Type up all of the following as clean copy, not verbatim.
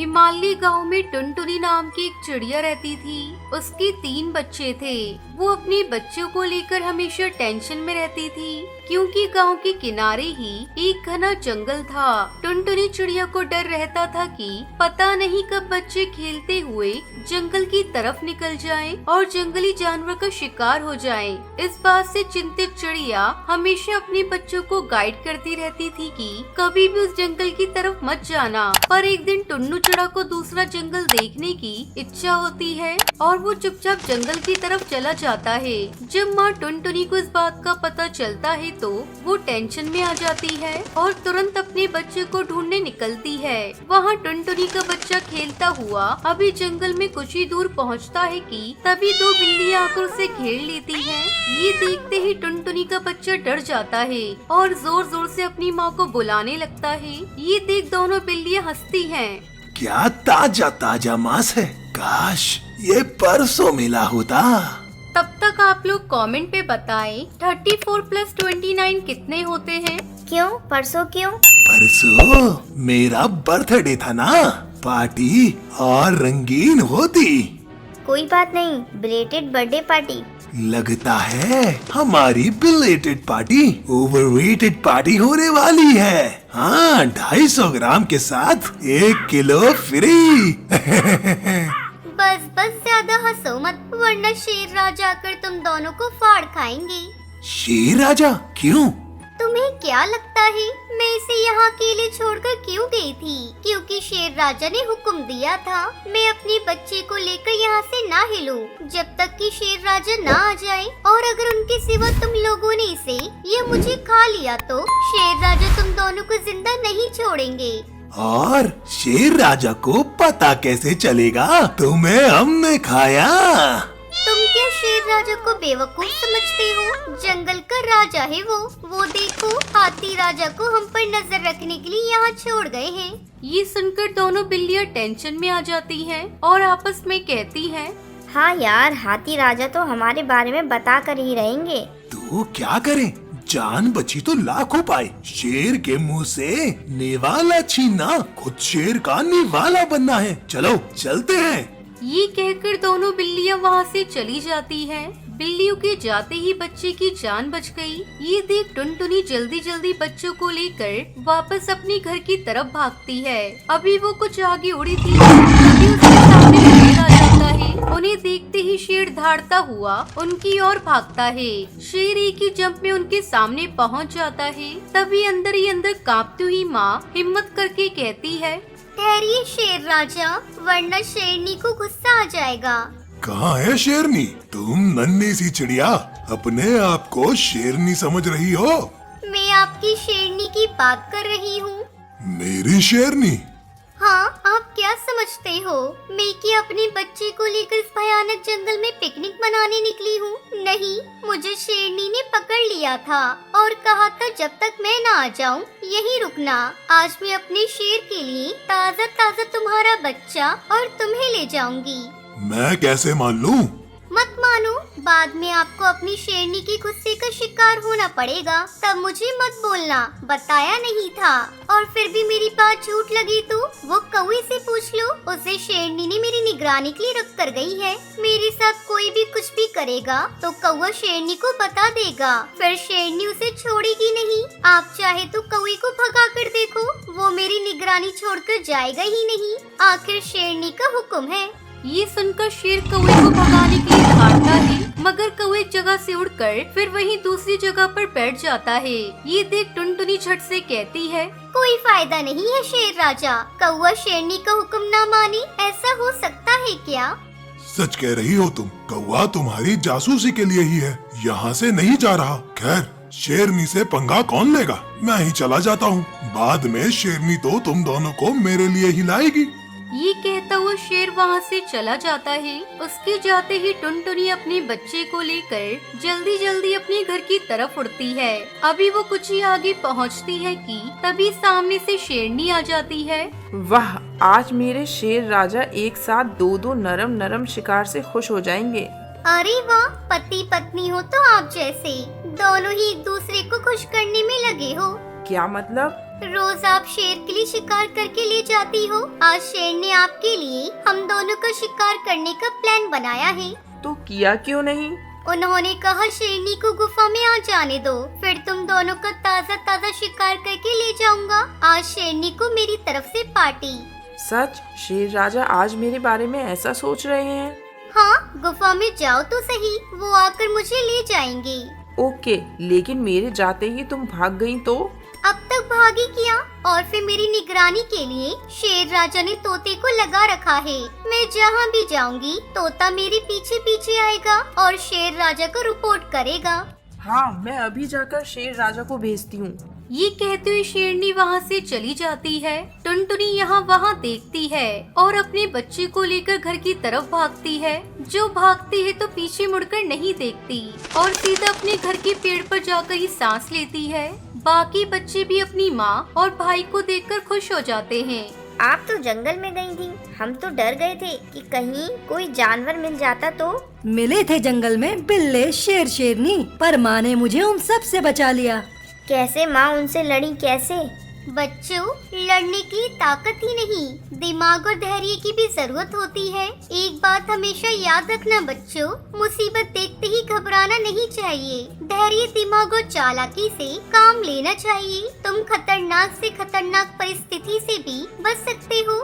हिमालय गांव में टुनटुनी नाम की एक चिड़िया रहती थी। उसके 3 बच्चे थे। वो अपने बच्चों को लेकर हमेशा टेंशन में रहती थी, क्योंकि गांव के किनारे ही एक घना जंगल था। टुनटुनी चिड़िया को डर रहता था कि पता नहीं कब बच्चे खेलते हुए जंगल की तरफ निकल जाएं और जंगली जानवर का शिकार हो जाएं। इस बात से चिंतित चिड़िया हमेशा अपने बच्चों को गाइड करती रहती थी कि कभी भी उस जंगल की तरफ मत जाना। पर एक दिन टुन्नू चिड़ा को दूसरा जंगल देखने की इच्छा होती है और वो चुपचाप जंगल की तरफ चला जाता है। जब माँ टुनटुनी को इस बात का पता चलता है तो वो टेंशन में आ जाती है और तुरंत अपने बच्चे को ढूंढने निकलती है। वहाँ टुनटुनी का बच्चा खेलता हुआ अभी जंगल में कुछ ही दूर पहुँचता है कि तभी 2 बिल्लियाँ आकर उसे घेर लेती हैं। ये देखते ही टुनटुनी का बच्चा डर जाता है और जोर जोर से अपनी माँ को बुलाने लगता है। ये देख दोनों बिल्लियाँ हंसती हैं। क्या ताजा ताजा मांस है, काश ये परसों मिला होता। तब तक आप लोग कमेंट पे बताएं 34 + 29 कितने होते हैं। क्यों परसों क्यों? परसों मेरा बर्थडे था ना, पार्टी और रंगीन होती। कोई बात नहीं, बिलेटेड बर्थडे पार्टी। लगता है हमारी बिलेटेड पार्टी ओवररेटेड पार्टी होने वाली है। हाँ, 250 ग्राम के साथ 1 किलो फ्री। बस ज्यादा हंसो मत, वरना शेर राजा आकर तुम दोनों को फाड़ खाएंगे। शेर राजा क्यों? तुम्हें क्या लगता है मैं इसे यहाँ अकेले छोड़कर क्यों गई थी? क्योंकि शेर राजा ने हुक्म दिया था मैं अपने बच्चे को लेकर यहाँ से ना हिलूं जब तक कि शेर राजा ना आ जाए, और अगर उनके सिवा तुम लोगों ने इसे या मुझे खा लिया तो शेर राजा तुम दोनों को जिंदा नहीं छोड़ेंगे। और शेर राजा को पता कैसे चलेगा तुम्हें हमने खाया? तुम क्या शेर राजा को बेवकूफ समझते हो? जंगल का राजा है वो देखो, हाथी राजा को हम पर नजर रखने के लिए यहाँ छोड़ गए हैं। ये सुनकर दोनों बिल्लियाँ टेंशन में आ जाती हैं और आपस में कहती हैं, हाँ यार, हाथी राजा तो हमारे बारे में बता कर ही रहेंगे। तो क्या करें, जान बची तो लाखों पाए। शेर के मुंह से निवाला छीनना खुद शेर का निवाला बनना है। चलो चलते हैं। ये कहकर दोनों बिल्लियाँ वहाँ से चली जाती हैं। बिल्लियों के जाते ही बच्चे की जान बच गई। ये देख टुनटुनी जल्दी जल्दी बच्चों को लेकर वापस अपने घर की तरफ भागती है। अभी वो कुछ आगे उड़ी थी, तभी उसके सामने शेर आ जाता है। उन्हें देखते ही शेर धाड़ता हुआ उनकी ओर भागता है। शेर एक ही जंप में उनके सामने पहुँच जाता है। तभी अंदर ही अंदर कांपती हुई माँ हिम्मत करके कहती है, ठहरिए शेर राजा, वरना शेरनी को गुस्सा आ जाएगा। कहाँ है शेरनी? तुम नन्ही सी चिड़िया अपने आप को शेरनी समझ रही हो? मैं आपकी शेरनी की बात कर रही हूँ। मेरी शेरनी? हाँ, आप क्या समझते हो मैं कि अपने बच्चे को लेकर इस भयानक जंगल में पिकनिक मनाने निकली हूँ? नहीं, मुझे शेरनी ने पकड़ लिया था और कहा था जब तक मैं ना आ जाऊँ यहीं रुकना। आज मैं अपने शेर के लिए ताज़ा ताज़ा तुम्हारा बच्चा और तुम्हें ले जाऊंगी। मैं कैसे मान लूं? मत मानो, बाद में आपको अपनी शेरनी की गुस्से का शिकार होना पड़ेगा। तब मुझे मत बोलना बताया नहीं था, और फिर भी मेरी बात झूठ लगी तो वो कौवे से पूछ लो, उसे शेरनी ने मेरी निगरानी के लिए रख कर गई है। मेरे साथ कोई भी कुछ भी करेगा तो कौवा शेरनी को बता देगा, फिर शेरनी उसे छोड़ेगी नहीं। आप चाहे तो कौवे को भगा कर देखो, वो मेरी निगरानी छोड़कर जाएगा ही नहीं। आखिर शेरनी का हुक्म है। ये सुनकर शेर कौवे को भगाने के लिए भागता है, मगर कौवे जगह से उड़कर फिर वहीं दूसरी जगह पर बैठ जाता है। ये देख टुनटुनी झट से कहती है, कोई फायदा नहीं है शेर राजा, कौवा शेरनी का हुक्म ना माने, ऐसा हो सकता है क्या? सच कह रही हो तुम, कौवा तुम्हारी जासूसी के लिए ही है, यहाँ से नहीं जा रहा। खैर, शेरनी से पंगा कौन लेगा, मैं ही चला जाता हूँ। बाद में शेरनी तो तुम दोनों को मेरे लिए ही लाएगी। ये कहता हुआ शेर वहाँ से चला जाता है। उसके जाते ही टुनटुनी अपने बच्चे को लेकर जल्दी जल्दी अपने घर की तरफ उड़ती है। अभी वो कुछ ही आगे पहुँचती है कि तभी सामने से शेरनी आ जाती है। वाह, आज मेरे शेर राजा एक साथ 2-2 नरम नरम शिकार से खुश हो जाएंगे। अरे वाह, पति पत्नी हो तो आप जैसे, दोनों ही एक दूसरे को खुश करने में लगे हो। क्या मतलब? रोज आप शेर के लिए शिकार करके ले जाती हो। आज शेर ने आपके लिए हम दोनों का शिकार करने का प्लान बनाया है। तो किया क्यों नहीं? उन्होंने कहा शेरनी को गुफा में आ जाने दो, फिर तुम दोनों का ताज़ा ताज़ा शिकार करके ले जाऊंगा। आज शेरनी को मेरी तरफ से पार्टी। सच? शेर राजा आज मेरे बारे में ऐसा सोच रहे हैं? हाँ, गुफा में जाओ तो सही, वो आकर मुझे ले जाएंगे। ओके, लेकिन मेरे जाते ही तुम भाग गई तो? अब तक भागी क्या? और फिर मेरी निगरानी के लिए शेर राजा ने तोते को लगा रखा है। मैं जहाँ भी जाऊंगी तोता मेरे पीछे पीछे आएगा और शेर राजा को रिपोर्ट करेगा। हाँ, मैं अभी जाकर शेर राजा को भेजती हूँ। ये कहते हुए शेरनी वहाँ से चली जाती है। टुनटुनी यहाँ वहाँ देखती है और अपने बच्चे को लेकर घर की तरफ भागती है। जो भागती है तो पीछे मुड़कर नहीं देखती और सीधा अपने घर के पेड़ पर जाकर ही सांस लेती है। बाकी बच्चे भी अपनी माँ और भाई को देखकर खुश हो जाते हैं। आप तो जंगल में गई थी, हम तो डर गए थे कि कहीं कोई जानवर मिल जाता तो। मिले थे जंगल में बिल्ले, शेर, शेरनी, पर माँ ने मुझे उन सब से बचा लिया। कैसे माँ उनसे लड़ी कैसे? बच्चों, लड़ने की ताकत ही नहीं, दिमाग और धैर्य की भी जरूरत होती है। एक बात हमेशा याद रखना बच्चों, मुसीबत देखते ही घबराना नहीं चाहिए। धैर्य, दिमाग और चालाकी से काम लेना चाहिए। तुम खतरनाक से खतरनाक परिस्थिति से भी बच सकते हो।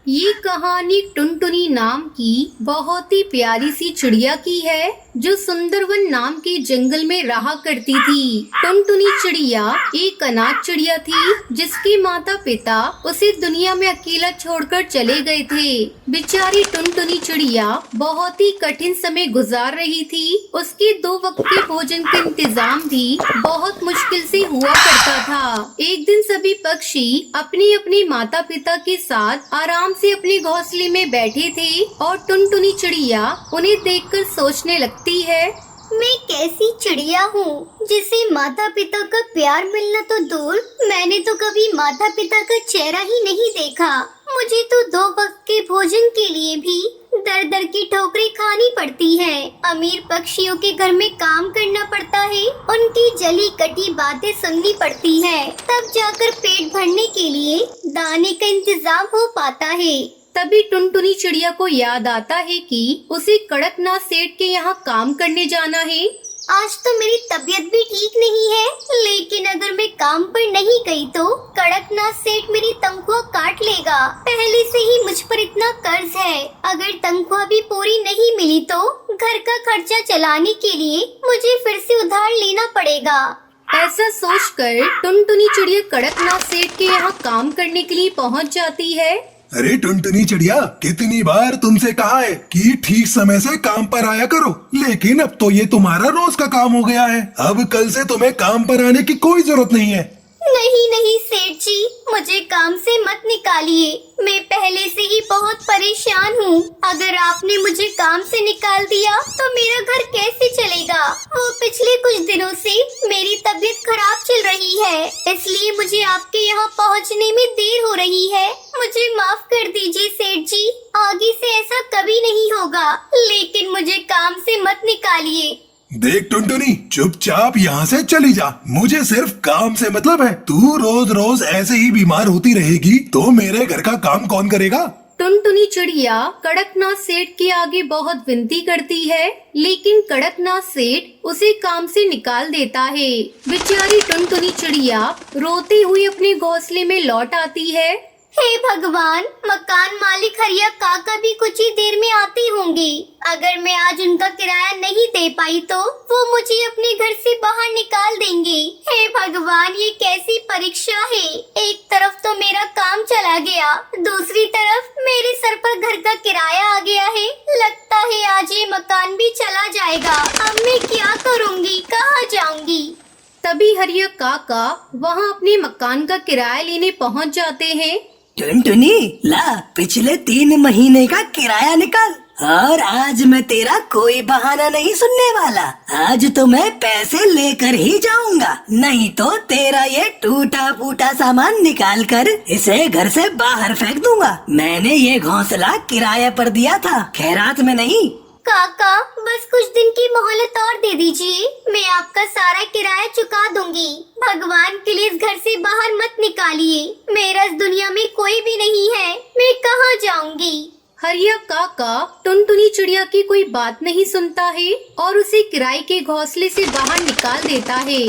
ये कहानी टुनटुनी नाम की बहुत ही प्यारी सी चिड़िया की है जो सुंदरवन नाम के जंगल में रहा करती थी। टुनटुनी चिड़िया एक अनाथ चिड़िया थी जिसके माता पिता उसे दुनिया में अकेला छोड़कर चले गए थे। बेचारी टुनटुनी चिड़िया बहुत ही कठिन समय गुजार रही थी। उसके 2 वक्त के भोजन का इंतजाम भी बहुत मुश्किल से हुआ करता था। एक दिन सभी पक्षी अपने अपने माता पिता के साथ आराम से अपने घोंसले में बैठे थे और टुनटुनी चिड़िया उन्हें देखकर सोचने लगती है, मैं कैसी चिड़िया हूँ जिसे माता पिता का प्यार मिलना तो दूर, मैंने तो कभी माता पिता का चेहरा ही नहीं देखा। मुझे तो 2 वक्त के भोजन के लिए भी दर दर की ठोकरें खानी पड़ती है। अमीर पक्षियों के घर में काम करना पड़ता है, उनकी जली कटी बातें सुननी पड़ती है, तब जाकर पेट भरने के लिए दाने का इंतजाम हो पाता है। तभी टुनटुनी चिड़िया को याद आता है कि उसे कड़कनाथ सेठ के यहाँ काम करने जाना है। आज तो मेरी तबीयत भी ठीक नहीं है, लेकिन अगर मैं काम पर नहीं गई तो कड़कनाथ सेठ मेरी तनख्वाह काट लेगा। पहले से ही मुझ पर इतना कर्ज है, अगर तनख्वाह भी पूरी नहीं मिली तो घर का खर्चा चलाने के लिए मुझे फिर से उधार लेना पड़ेगा। ऐसा सोचकर टुनटुनी चिड़िया कड़कनाथ सेठ के यहाँ काम करने के लिए पहुँच जाती है। अरे टुनटुनी चिड़िया, कितनी बार तुमसे कहा है कि ठीक समय से काम पर आया करो, लेकिन अब तो ये तुम्हारा रोज का काम हो गया है। अब कल से तुम्हें काम पर आने की कोई जरूरत नहीं है। नहीं नहीं सेठ जी, मुझे काम से मत निकालिए, मैं पहले से ही बहुत परेशान हूँ। अगर आपने मुझे काम से निकाल दिया तो मेरा घर कैसे चलेगा? वो पिछले कुछ दिनों से मेरी तबीयत खराब चल रही है, इसलिए मुझे आपके यहाँ पहुँचने में देर हो रही है। मुझे माफ कर दीजिए सेठ जी, आगे से ऐसा कभी नहीं होगा, लेकिन मुझे काम से मत निकालिए। देख टुनटुनी, चुपचाप यहाँ से चली जा, मुझे सिर्फ काम से मतलब है। तू रोज रोज ऐसे ही बीमार होती रहेगी तो मेरे घर का काम कौन करेगा? टुनटुनी चिड़िया कड़कनाथ सेठ के आगे बहुत विनती करती है, लेकिन कड़कनाथ सेठ उसे काम से निकाल देता है। बेचारी टुनटुनी चिड़िया रोती हुई अपने घोंसले में लौट आती है। हे भगवान, मकान मालिक हरिया काका भी कुछ ही देर में आते होंगे। अगर मैं आज उनका किराया नहीं दे पाई तो वो मुझे अपने घर से बाहर निकाल देंगे। हे भगवान, ये कैसी परीक्षा है? एक तरफ तो मेरा काम चला गया, दूसरी तरफ मेरे सर पर घर का किराया आ गया है। लगता है आज ये मकान भी चला जाएगा। अब मैं क्या करूँगी, कहाँ जाऊँगी? तभी हरिया काका वहाँ अपने मकान का किराया लेने पहुँच जाते हैं। टुनटुनी, ला पिछले 3 महीने का किराया निकाल, और आज मैं तेरा कोई बहाना नहीं सुनने वाला। आज तो मैं पैसे लेकर ही जाऊंगा, नहीं तो तेरा ये टूटा फूटा सामान निकाल कर इसे घर से बाहर फेंक दूंगा। मैंने ये घोंसला किराए पर दिया था, खैरात में नहीं। काका बस कुछ दिन की मोहलत और दे दीजिए, मैं आपका सारा किराया चुका दूंगी। भगवान के लिए इस घर से बाहर मत निकालिए, मेरा इस दुनिया में कोई भी नहीं है, मैं कहाँ जाऊंगी। हरिया काका टुनटुनी चिड़िया की कोई बात नहीं सुनता है और उसे किराए के घोंसले से बाहर निकाल देता है।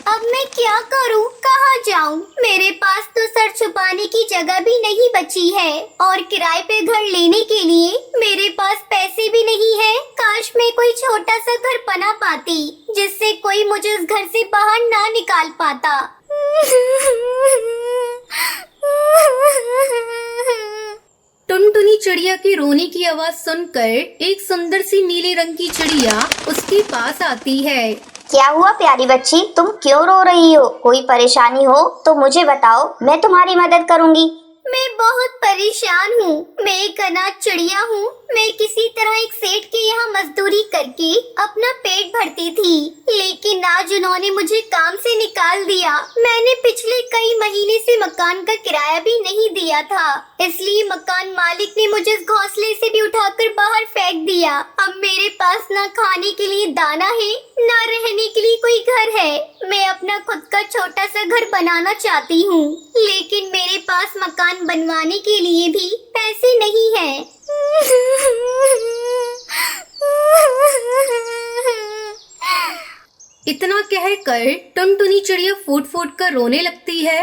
अब मैं क्या करूं, कहाँ जाऊं? मेरे पास तो सर छुपाने की जगह भी नहीं बची है और किराए पे घर लेने के लिए मेरे पास पैसे भी नहीं है। काश मैं कोई छोटा सा घर बना पाती जिससे कोई मुझे उस घर से बाहर ना निकाल पाता। टुनटुनी चिड़िया के रोने की आवाज सुनकर एक सुंदर सी नीले रंग की चिड़िया उसके पास आती है। क्या हुआ प्यारी बच्ची, तुम क्यों रो रही हो? कोई परेशानी हो तो मुझे बताओ, मैं तुम्हारी मदद करूंगी। मैं बहुत परेशान हूँ, मैं एक अनाथ चिड़िया हूँ। मैं किसी तरह एक सेठ के यहाँ मजदूरी करके अपना पेट भरती थी, लेकिन आज उन्होंने मुझे काम से निकाल दिया। मैंने पिछले कई महीने से मकान का किराया भी नहीं दिया था, इसलिए मकान मालिक ने मुझे इस घोंसले से भी उठाकर बाहर फेंक दिया। अब मेरे पास ना खाने के लिए दाना है, ना रहने के लिए कोई घर है। मैं अपना खुद का छोटा सा घर बनाना चाहती हूँ, लेकिन मेरे पास मकान बनवाने के लिए भी पैसे नहीं है। इतना कहकर टुनटुनी चिड़िया फूट फूट कर रोने लगती है।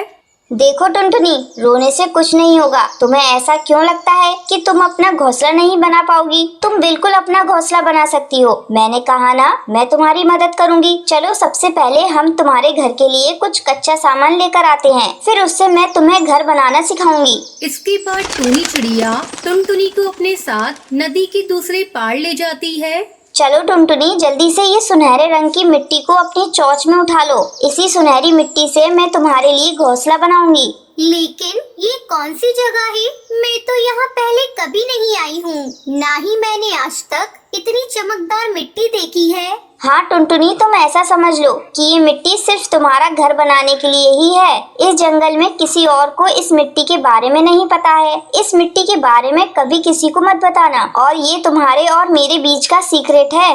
देखो टुनटुनी, रोने से कुछ नहीं होगा। तुम्हें ऐसा क्यों लगता है कि तुम अपना घोंसला नहीं बना पाओगी? तुम बिल्कुल अपना घोंसला बना सकती हो। मैंने कहा ना, मैं तुम्हारी मदद करूंगी। चलो सबसे पहले हम तुम्हारे घर के लिए कुछ कच्चा सामान लेकर आते हैं, फिर उससे मैं तुम्हें घर बनाना सिखाऊंगी। इसके बाद टूनी चिड़िया टुनटुनी को अपने साथ नदी के दूसरे पार ले जाती है। चलो टुनटुनी, जल्दी से ये सुनहरे रंग की मिट्टी को अपनी चोंच में उठा लो। इसी सुनहरी मिट्टी से मैं तुम्हारे लिए घोंसला बनाऊंगी। लेकिन ये कौन सी जगह है? मैं तो यहाँ पहले कभी नहीं आई हूँ, ना ही मैंने आज तक इतनी चमकदार मिट्टी देखी है। हाँ टुनटुनी, तुम ऐसा समझ लो कि ये मिट्टी सिर्फ तुम्हारा घर बनाने के लिए ही है। इस जंगल में किसी और को इस मिट्टी के बारे में नहीं पता है। इस मिट्टी के बारे में कभी किसी को मत बताना, और ये तुम्हारे और मेरे बीच का सीक्रेट है।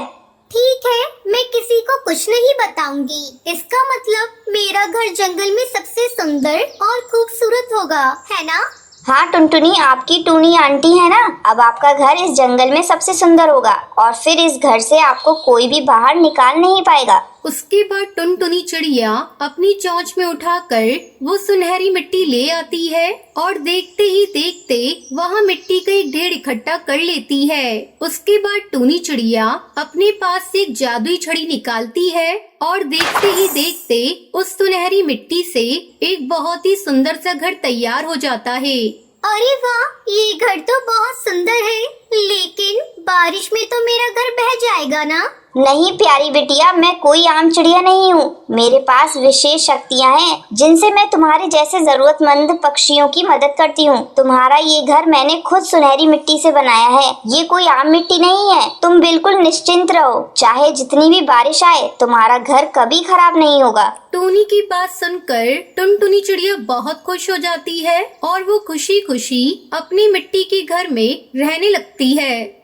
ठीक है, मैं किसी को कुछ नहीं बताऊंगी। इसका मतलब मेरा घर जंगल में सबसे सुंदर और खूबसूरत होगा, है ना? हाँ टुनटुनी, आपकी टूनी आंटी है ना, अब आपका घर इस जंगल में सबसे सुंदर होगा और फिर इस घर से आपको कोई भी बाहर निकाल नहीं पाएगा। उसके बाद टुनटुनी चिड़िया अपनी चोंच में उठाकर वो सुनहरी मिट्टी ले आती है और देखते ही देखते वहाँ मिट्टी का एक ढेर इकट्ठा कर लेती है। उसके बाद टूनी चिड़िया अपने पास से एक जादुई छड़ी निकालती है और देखते ही देखते उस सुनहरी मिट्टी से एक बहुत ही सुंदर सा घर तैयार हो जाता है। अरे वाह, ये घर तो बहुत सुंदर है, लेकिन बारिश में तो मेरा घर बह जाएगा ना? नहीं प्यारी बिटिया, मैं कोई आम चिड़िया नहीं हूँ। मेरे पास विशेष शक्तियाँ हैं जिनसे मैं तुम्हारे जैसे जरूरतमंद पक्षियों की मदद करती हूँ। तुम्हारा ये घर मैंने खुद सुनहरी मिट्टी से बनाया है, ये कोई आम मिट्टी नहीं है। तुम बिल्कुल निश्चिंत रहो, चाहे जितनी भी बारिश आए तुम्हारा घर कभी खराब नहीं होगा। टूनी की बात सुनकर टुनटुनी चिड़िया बहुत खुश हो जाती है और वो खुशी खुशी अपनी मिट्टी के घर में रहने लगती है।